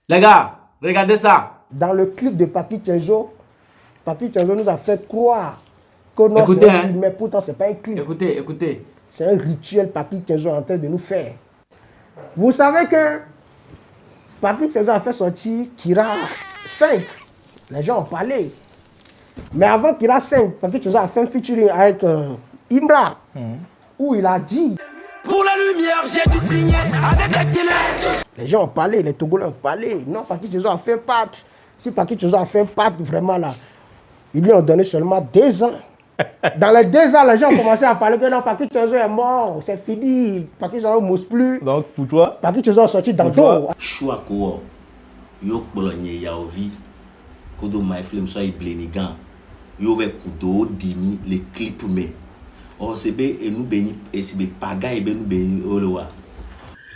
Les gars, regardez ça. Dans le clip de Papi Kenzo nous a fait croire que non, Écoutez, c'est un clip, mais pourtant c'est pas un clip. Écoutez. C'est un rituel Papi Kenzo est en train de nous faire. Vous savez que Papi Kenzo a fait sortir Kira 5. Les gens ont parlé. Mais avant Kira 5, Papi Kenzo a fait un featuring avec Imra, où il a dit: pour la lumière, j'ai dû signer avec la ténèbres. Les gens ont parlé, les Togolais ont parlé. Non, Papi Kenzo a fait un pacte. Si Papi Kenzo a fait un pacte, vraiment là, ils lui ont donné seulement 2 ans. Dans les 2 ans, les gens ont commencé à parler que non, Papi Kenzo est mort, c'est fini. Papi Kenzo ne mousse plus. Donc pour toi, Papi Kenzo est sorti dans le dos. Choix quoi, yo bologné yaovi, kodo my film so iblenigan, yo ve kudo dimi le clip me. O sebe enu beni esibe paga ebe nu beni olowa.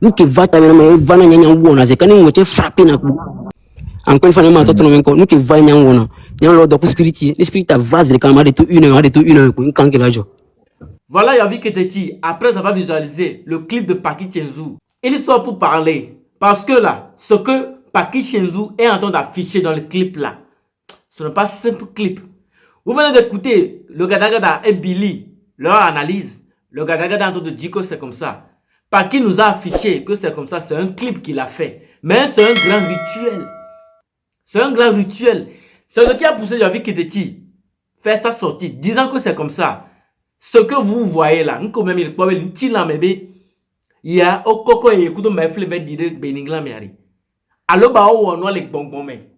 Nous qui va ta mais va na nyanya wona c'est quand nous te frapper na coup encore une fois ma toto no nous qui va nyanya wona nyanya lo do spirituel l'esprit ta vase le calme de tout 1 heure une quand que la jo. Voilà Yavi Keteti, après avoir visualisé le clip de Papi Kenzo, il sort pour parler. Parce que là, ce que Papi Kenzo est en train d'afficher dans le clip là, ce n'est pas un simple clip. Vous venez d'écouter le Gadagada et Billy, leur analyse. Le Gadagada est en train de dire que c'est comme ça. Papi nous a affiché que c'est comme ça, c'est un clip qu'il a fait. Mais c'est un grand rituel. C'est un grand rituel. C'est ce qui a poussé Yavi Keteti faire sa sortie, disant que c'est comme ça. Ce que vous voyez là, il y a au coco et écoute mes fleurs dire Beningla Mary. Alors bah on a les bonbons mais.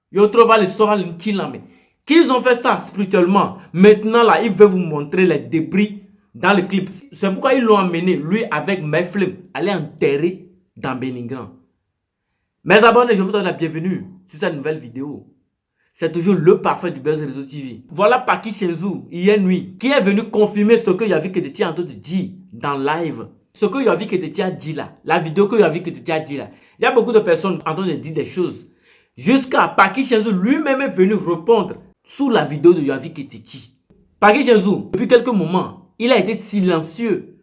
Yo trouve les soins mais. Qu'ils ont fait ça spirituellement. Maintenant là, il veut vous montrer les débris dans le clip. C'est pourquoi ils l'ont amené lui avec mes fleurs aller enterrer dans Beningla. Mes abonnés, je vous donne la bienvenue sur cette nouvelle vidéo. C'est toujours le parfait du Buzz Réseau TV. Voilà Papi Kenzo, hier nuit, qui est venu confirmer ce que Yavi Keteti est en train de dire dans live. Ce que Yavi Keteti a dit là, la vidéo que Yavi Keteti a dit là. Il y a beaucoup de personnes en train de dire des choses. Jusqu'à Papi Kenzo lui-même est venu répondre sous la vidéo de Yavi Keteti. Papi Kenzo, depuis quelques moments, il a été silencieux.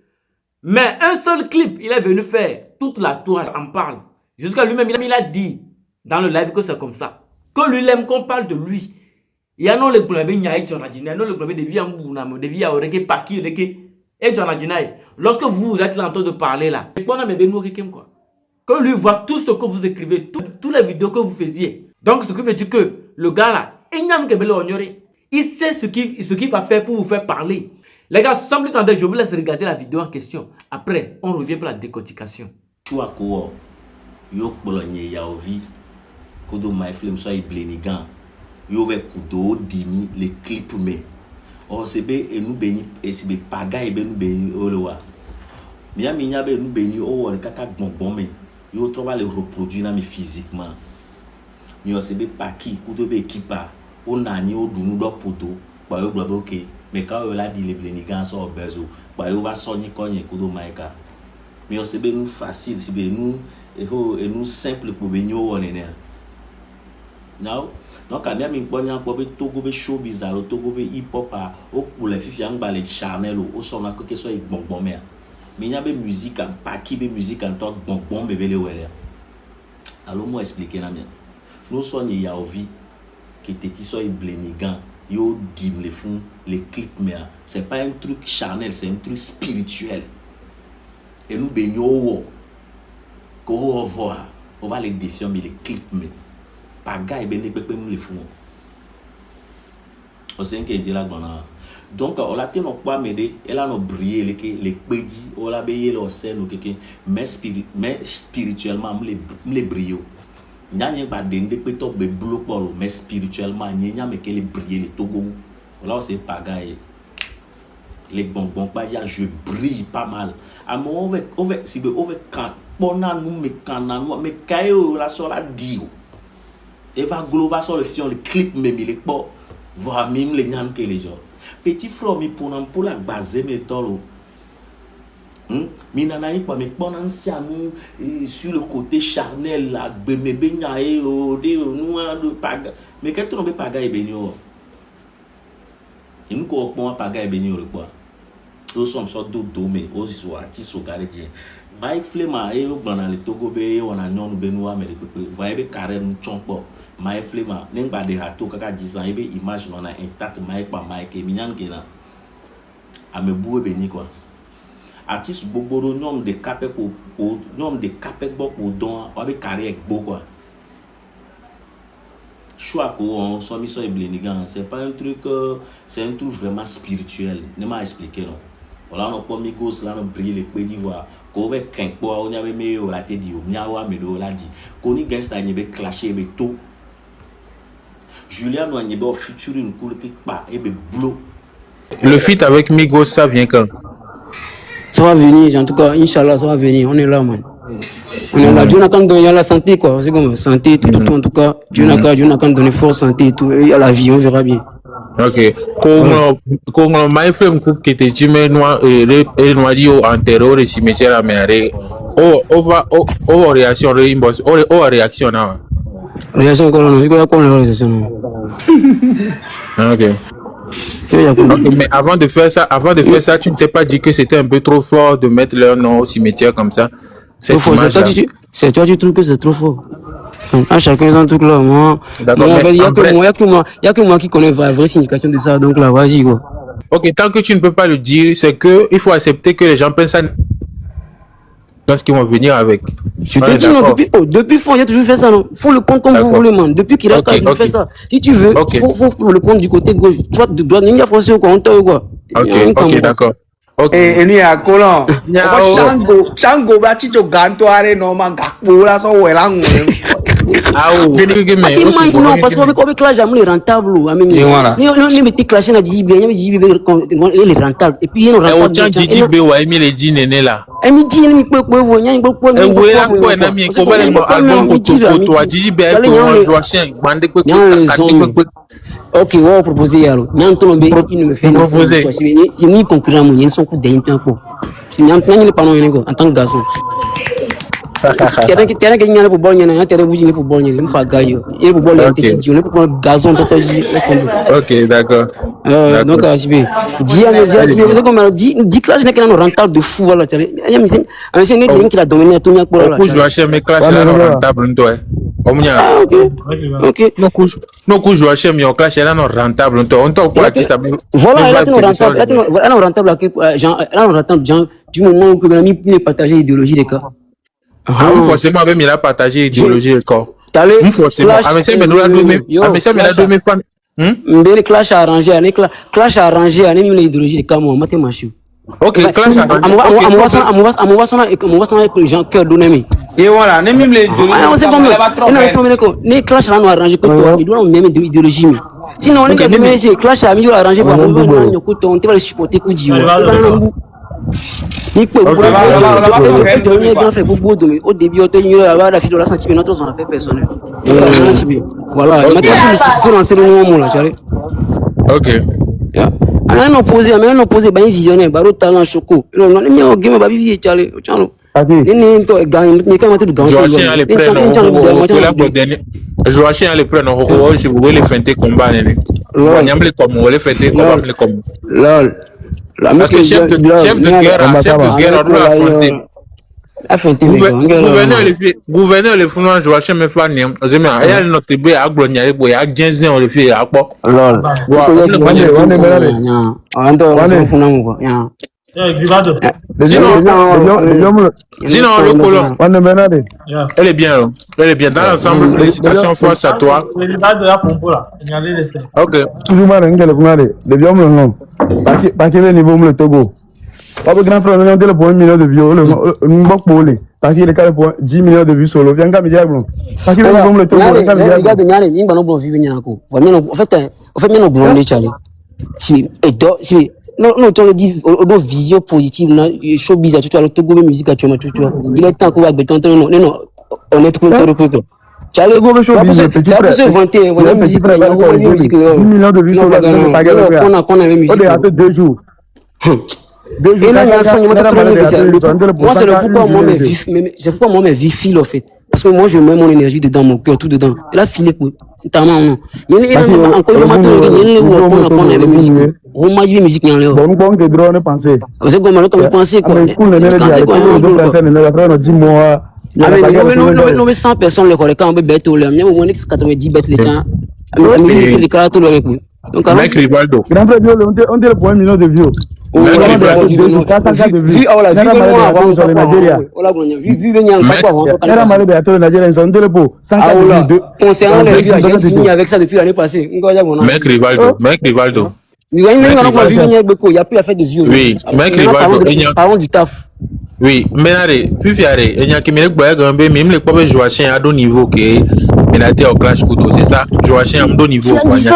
Mais un seul clip, il est venu faire. Toute la toile en parle. Jusqu'à lui-même, il a dit dans le live que c'est comme ça. Que lui aime qu'on parle de lui. Il y a non le problème il y a non le problème de vie en bounamo, de vie à oreke paki oreke et jonadinaï. Lorsque vous êtes là en train de parler là, que lui voit tout ce que vous écrivez, toutes les vidéos que vous faisiez. Donc ce qui veut dire que le gars là, il sait ce qu'il va faire pour vous faire parler. Les gars, sans plus tarder, je vous laisse regarder la vidéo en question. Après, on revient pour la décortication. Choix quoi, yo bologné yaovi. Kodo my film so iblenigan yo ve kudo dimi le clip me o sebe enu beni esibe paga ebe nu beni olowa mi nya be nu beni o won kaka gbongbon me yo trouve le reproduire na mi physiquement mi o sebe paki kudo be equipa o nani o dunu do poto pa yo gbo ok me ka yo la di le blenigan so obezo pa yo va so ni konye kudo maika mi o sebe nu facile sibe nu e nu simple pour benyo wonene. Now, donc à mi bonya bobe togo be show bizarre togo be hip hop a o pour les filles ang balé charnel o son a que soit bonbon mais mi nya be musique en paki be musique en toi bonbon be bele wele. Alors moi expliquer na mien. Nous son ya ovi que teti so blenigan yo dim les fond les clips mais c'est pas un truc charnel, c'est un truc spirituel. Et nous benyo ko voir on va les défier mais les clips mais paga et ben les fous. On sait que là donc on a tenu pas m'aider elle a no briller les pédis on a payé leur scène ou quelqu'un mais spirituellement les brio nya nya ba dende pe to be bloc mais spirituellement nya mais que les briller les togo là c'est paga les bonbons pas je brille pas mal à mon on va si on va quand pona nous mais quand nous mais kayo la sur la dio et va global sur le fion le clip même il est pas voir même les gens que les gens petit frère mi pour la base mais tolo mi nana pas mais pendant ça nous sur le côté charnel là bébé benyaé o de nous paga mais quand tu ne pas paga et benyo et nous ko pas paga et benyo le quoi nous sommes sorte de domé aussi soit artiste au gardien Mike Flema et au Bana le Togo be on a non Benoît mais vous voyez carré nous chompo Mike Flema n'eng ba de hato kaka 10 ans et be image on a intact Mike pa Mike et minyan gena amebu be ni quoi artiste boboro nyom de capé pour nyom de capé pour don wa be carré avec beau quoi choix qu'on soit mis sur les Blenigan c'est pas un truc c'est un truc vraiment spirituel ne m'a expliqué non voilà on pas micos là on brille les pays d'Ivoire qu'on veut qu'un quoi on y avait meilleur la tête dit on y a wa medo la dit qu'on y gangsta n'y be clasher be tout Julien n'y be futur une cool qui pas et be blow Le feat avec Migos, ça vient quand? Ça va venir, en tout cas, Inch'Allah, ça va venir. On est là, man. On est là. Dieu n'a qu'à nous donner la santé, quoi. C'est comme santé, tout, en tout cas. Dieu n'a qu'à nous donner force, santé et tout. Et à la vie, on verra bien. Ok. Quand my film qui était dit, mais noir, et noir dit au enterré, au cimetière, mais au réaction, au réaction, là. Réaction, encore, non. Il y a quoi, la réaction? Ok. Okay, mais avant de faire ça, tu ne t'es pas dit que c'était un peu trop fort de mettre leur nom au cimetière comme ça. C'est toi, tu trouves que c'est trop fort. À chacun son truc là, moi. Il y a que moi qui connais la vraie signification de ça, donc là, vas-y, quoi. Ok, tant que tu ne peux pas le dire, c'est que il faut accepter que les gens pensent ça. Dans ce qu'ils vont venir avec. Je te dis, non, depuis fond, il a toujours fait ça, non. Faut le prendre comme vous voulez, man. Depuis qu'il a toujours fait ça. Si tu veux, faut le prendre du côté gauche. Droite, il y a forcé quoi, on t'a quoi. Ok, d'accord. Et ni à Colon. Chango, bah, tu te gantoire, non, ma gakpo, là, ça, ouais, là, non, parce qu'avec clash, il est rentable. Il met clash, il dit bien, il est rentable. Et puis, il est rentable. Ok, on va proposer alors. Il me fait c'est ni concurrent, il y a son coup d'un peu. C'est n'y a pas en tant que garçon. Terrain qui n'y a pas bon, il y a un terrain où il n'y a pas bon, il n'y a pas gaillot. Il y a pas bon esthétique, il n'y a pas bon gazon. Ok, d'accord. Donc, c'est comme dit que là, je n'ai qu'un rentable de fou. Voilà, c'est une ligne qui a dominé tout le monde. Je vais acheter mes classes rentables. Ah, ok. Non, je vais acheter mes classes rentables. On t'a pour l'artiste. Voilà, elle est rentable du moment où on a mis partager l'idéologie des cas. Forcément, même il a partagé l'idéologie du corps. Forcément. Clash a arrangé, on a mis l'idéologie des cas, moi, mathématique. Ok, clash a arrangé. Et voilà, même les clash a arrangé que toi, il doit même idéologie. Sinon, on est clash a mis arrangé pour on va le supporter coup d'y au début, on la fille de la sentiment, notre on a fait personnel. Voilà, ok. Un opposé, ben visionnaire, baro talent choco. Non, non, game ba bibi chale, chalo. Ni to gang, ni kama tu gang. Joachim a les prendre. Joachim a les prendre. Si vous voulez les feinter combat, nyamble comme on les feinter combat comme. Lol. Parce que chef de guerre, on doit affronter. Gouverneur le founon Joachim me fait niam. Ozemi a ya no tebe agbo nyare bo ya genzen on le fait akpo. Lol. Sinon le colon. Elle est bien. Elle est bien dans l'ensemble. Félicitations force à toi. Ok. Toujours mal le vieux non. Pas qu'il est niveau le Togo. Pas grand frère, on a le point 1 million de vues, nous bok bolé. Pas qu'il est pour 10 millions de vues solo. Viens qu'à me dire bon. Pas qu'il est niveau le Togo. Regarde Nyane, il va non bon vivre Nyako. En fait bien bon les Charlie. Si non tu le dis au vision positive na showbiz tu le Togo musique tu vois. Il est temps qu'on va béton non on est tout le truc. Charlie go show business petit frère. Vanter voilà musique là, 10 millions de vues solo pas gagner. On a musique. On est à 2 jours. Moi c'est le pourquoi moi mes vifs en fait. Parce que moi, je mets mon énergie dedans, mon cœur, tout dedans. Il a filé pour. Notamment, non. Il y a encore une musique. On m'a dit musique, il y a Bon, nous pouvons que drone penser. c'est comme on pensait quoi. Mais cool, les Nous 100 personnes le correct quand on peut bête au lait. Moi 90 bêtes les gens. Les cas tout le monde. Donc Mec Rivaldo. Grand frère, on dit le point million de views. Vu concernant les vues, j'ai fini avec ça depuis l'année passée. Mec Rivaldo. Il n'y a plus à faire de vues. Oui, mec Rivaldo. Parlons du taf. Oui, mais allez, Fifiare, il y a qui me boit gambé, même les pauvres Joachim à deux niveaux que Menaté au clash couteau, c'est ça? Joachim à deux niveaux. Qui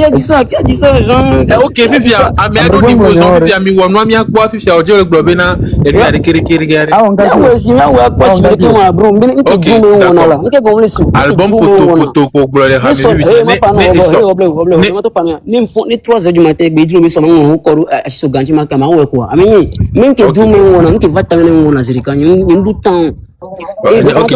a dit ça, Jean? Ok, Fifia, à mes deux niveaux, Fifia, mi wamwa mi akwa, Fifia, au dieu globena, et bien, kiri. Ah, on gagne. Album poto, gloire, même 3h du matin, Bédou, mais son nom, encore à Soganti, ma camarade, quoi. Amélie, même que Doumé, on a qui va t'amener mon azéricain, il y a du temps. Et donc,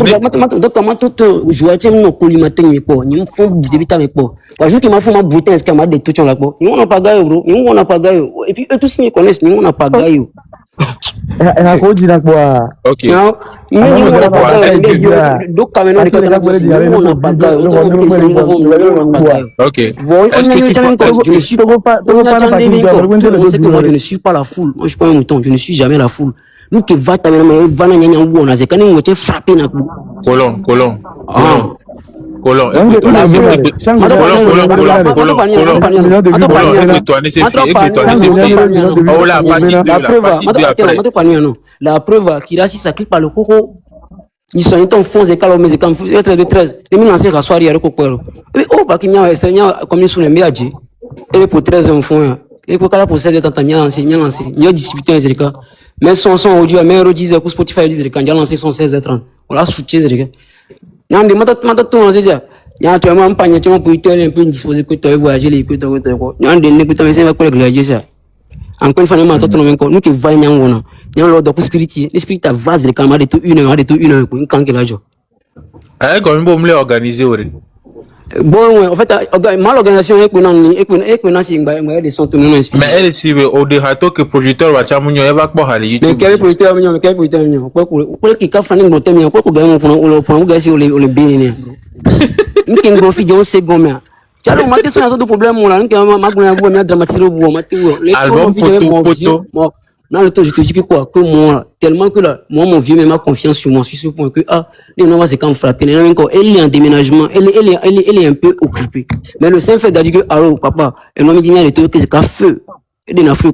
comment tout jouer, tu me colimatin, mais pas, ils me font débuter, mais pas. Quand je dis qu'ils m'ont fait ma bouteille, est-ce qu'il m'a dit tout sur la peau? Nous, on n'a pas gagné, bro. Nous, on n'a pas gagné. Et puis, eux tous, ils me connaissent, nous, on n'a pas gagné. Elle a dit quoi? Ok. Non, mais on n'a pas gagné. Donc, quand même, on n'a pas gagné. Ok. Je ne suis pas la foule. Moi, je suis pas un mouton. Je ne suis jamais la foule. Nous qui va ta mère, va na nyanya ou on a c'est quand nous était frappé na coup. Colon. La preuve qui reste ça clip par le coco. Ils sont en fond et calme mais comme faut être de 13. Et nous lancer rassoir hier coco. Et oh pas qu'il y a extraña comme sur le méaji. Et pour 13 enfants. Et pour cala pour 7 ans tanya enseigner. Nous discuter avec les mais son audio mais disent que Spotify dit quand il a lancé son 16h30 on l'a switché les gars non mata tout on sait ya tu m'as pas tu m'as pour être un peu indisposé que tu voyager les que tu non de ne peut mais c'est pas collègue ça encore une fois nous qui va y on a l'ordre spirituel l'esprit ta vase les camarades de tout une heure quand quel âge eh quand même me organiser bon en fait mal organisation et c'est des sont tout monde inspiré mais elle si au dérato que projecteur va chamunyo e va kwa hali YouTube mais quel projecteur mignon pour qui ka fani monter mignon pour gagner pour gagner sur les béni nous qui ngro fi on se gomé tiens ma question a de problème là nous qui ma gona me dramatiser au bout ma poto dans le temps je te dis que quoi que moi tellement que là moi mon vieux m'a confiance sur moi sur ce point que les noms c'est quand frapper elle est en déménagement elle est un peu occupée mais le simple fait de dire que allô papa elle m'a dit il y a des trucs que c'est qu'à feu et de feu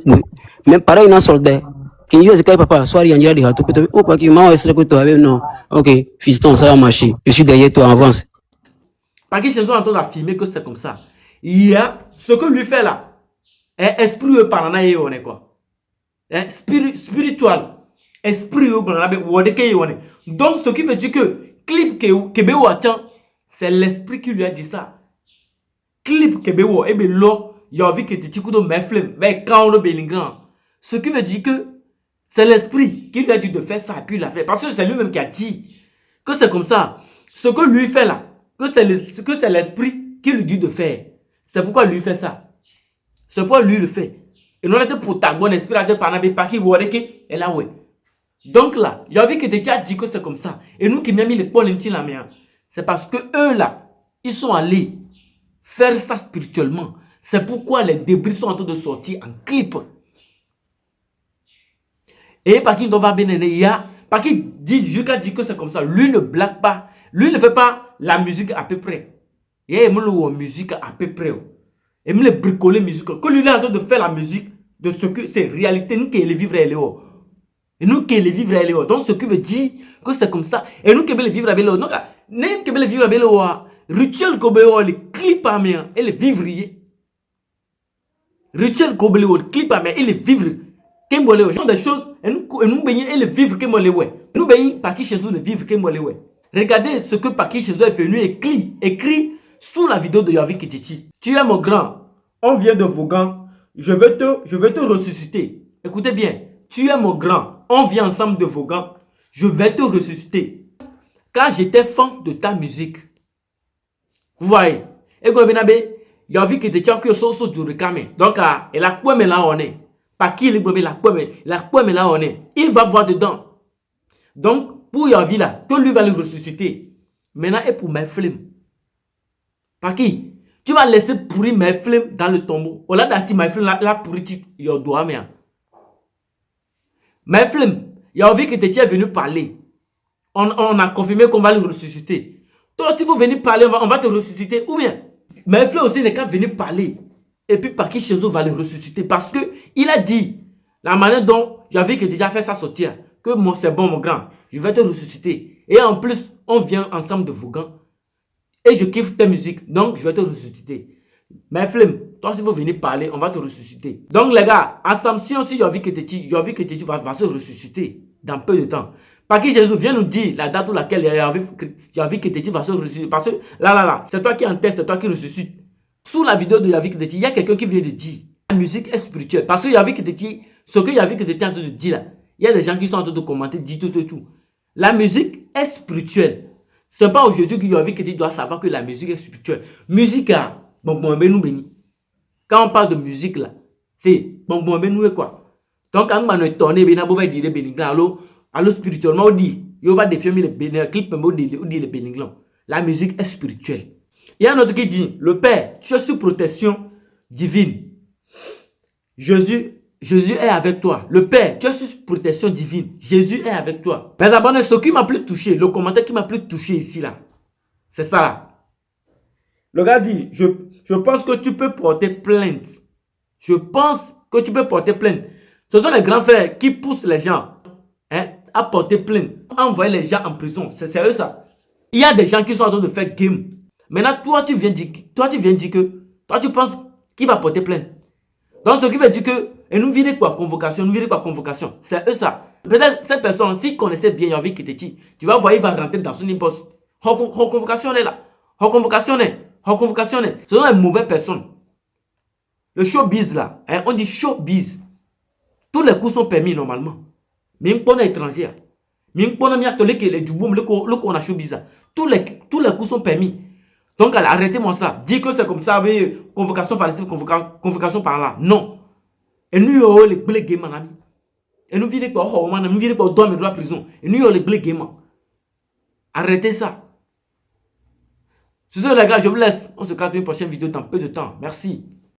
mais pareil dans soldat qui dit c'est papa soir il y a des râteaux que oh pas qui m'a essayé que toi non ok fiston ça va marcher je suis derrière toi avance parce qu'ils sont en train d'affirmer que c'est comme ça il y a ce que lui fait là esprit par là on est quoi spirituel esprit donc ce qui veut dire que clip que c'est l'esprit qui lui a dit ça clip que et bien là il y a vu que tu coup de meflem avec quand Bellingham ce qui veut dire que c'est l'esprit qui lui a dit de faire ça et puis il l'a fait parce que c'est lui-même qui a dit que c'est comme ça ce que lui fait là que c'est l'esprit qui lui dit de faire c'est pourquoi lui fait ça c'est pourquoi lui le fait. Et nous avons pour ta bonne esprit, par n'avait pas qui et là ouais. Donc là, il y a vu que tu as dit que c'est comme ça. Et nous qui m'avons mis les poils la main, c'est parce que eux là, ils sont allés faire ça spirituellement. C'est pourquoi les débris sont en train de sortir en clip. Et par qui on va bien il y a, par qui dit, jusqu'à dire que c'est comme ça, lui ne blague pas, lui ne fait pas la musique à peu près. Il y a la musique à peu près. Et me les bricoler musique que lui est en train de faire la musique de ce que c'est réalité nous qui les vivre et nous qui les vivre et donc ce qui veut dire que c'est comme ça et nous qui les vivre avec donc même qui les vivre avec rituel que les clips à main et les vivrier rituel que les clips à main et les vivre qu'est moi les gens des choses et nous baigner et les vivre que moi les ouais nous baigner par qui chez nous les vivre que moi les ouais regardez ce que par qui chez nous est venu écrit sous la vidéo de Yavi Kititi. Tu es mon grand. On vient de Vaughan. Je vais te ressusciter. Écoutez bien. Tu es mon grand. On vient ensemble de Vaughan. Je vais te ressusciter. quand j'étais fan de ta musique, vous voyez, et quand il y a vu que tu as que so du recamé. Donc, il a quoi mais là on est. Pas qui il a quoi mais là on est. Il va voir dedans. Donc, pour Yavi là, que lui va le ressusciter. Maintenant, et pour mes flemmes. Par qui? Tu vas laisser pourrir mes flemmes dans le tombeau. Au lieu d'assis mes flemmes, là pourrir tu dois mais. Mes flemmes, Yavi que tu es venu parler. On a confirmé qu'on va le ressusciter. Toi, si vous venez parler, on va te ressusciter. Ou bien, mes frères aussi n'est qu'à venir parler. Et puis, par qui Chenzo va le ressusciter? Parce que il a dit, la manière dont j'avais que déjà fait ça sortir, que moi c'est bon mon grand, je vais te ressusciter. Et en plus, on vient ensemble de Vougan. Et je kiffe ta musique, donc je vais te ressusciter. Mes flemmes, toi si vous venez parler, on va te ressusciter. Donc les gars, ensemble, si aussi Yavi Ketechi va se ressusciter dans peu de temps. Par qui Jésus vient nous dire la date où laquelle Yavi Ketechi va se ressusciter. Parce que là, c'est toi qui en teste, c'est toi qui ressuscite. Sous la vidéo de Yavi Ketechi, il y a quelqu'un qui vient de dire la musique est spirituelle. Parce que Yavi Ketechi, ce que Yavi Ketechi est en train de dire là, il y a des gens qui sont en train de commenter, dit tout. La musique est spirituelle. Ce n'est pas aujourd'hui que Yavi Ketechi doit savoir que la musique est spirituelle. Musique, bon, quand on parle de musique là, c'est bon, quoi. Donc, quand on est tourné, alors spirituellement, on dit, il va défier les clips, on dit les béniglan. La musique est spirituelle. Il y a un autre qui dit, le Père, tu es sous protection divine. Jésus est avec toi. Le Père, tu es sous protection divine. Jésus est avec toi. Mes abonnés, ce qui m'a plus touché, le commentaire qui m'a plus touché ici là, c'est ça là. Le gars dit, je pense que tu peux porter plainte. Je pense que tu peux porter plainte. Ce sont les grands frères qui poussent les gens à porter plainte, à envoyer les gens en prison. C'est sérieux ça. Il y a des gens qui sont en train de faire game. Maintenant, toi, tu viens dire que, toi, tu penses qu'il va porter plainte. Donc, ce qui veut dire que, et nous virez quoi, convocation, c'est eux ça. Peut-être cette personne, s'il connaissait bien Yavi Ketechi, tu vas voir, il va rentrer dans son inbox. Convocation est là. Convocation est. Ce sont les mauvaises personnes. Le showbiz là, on dit showbiz. Tous les coups sont permis normalement. Même pour les étrangers. Même pour les djouboum, le qu'on a showbiz là. Tous les coups sont permis. Donc arrêtez-moi ça. Dis que c'est comme ça, mais convocation par ici, convocation par là. Non. Et nous, les blés games, mon ami. Et nous vivons pas au dormir de la prison. Et nous, les blés games. Arrêtez ça. C'est ça les gars, je vous laisse. On se capte une prochaine vidéo dans peu de temps. Merci.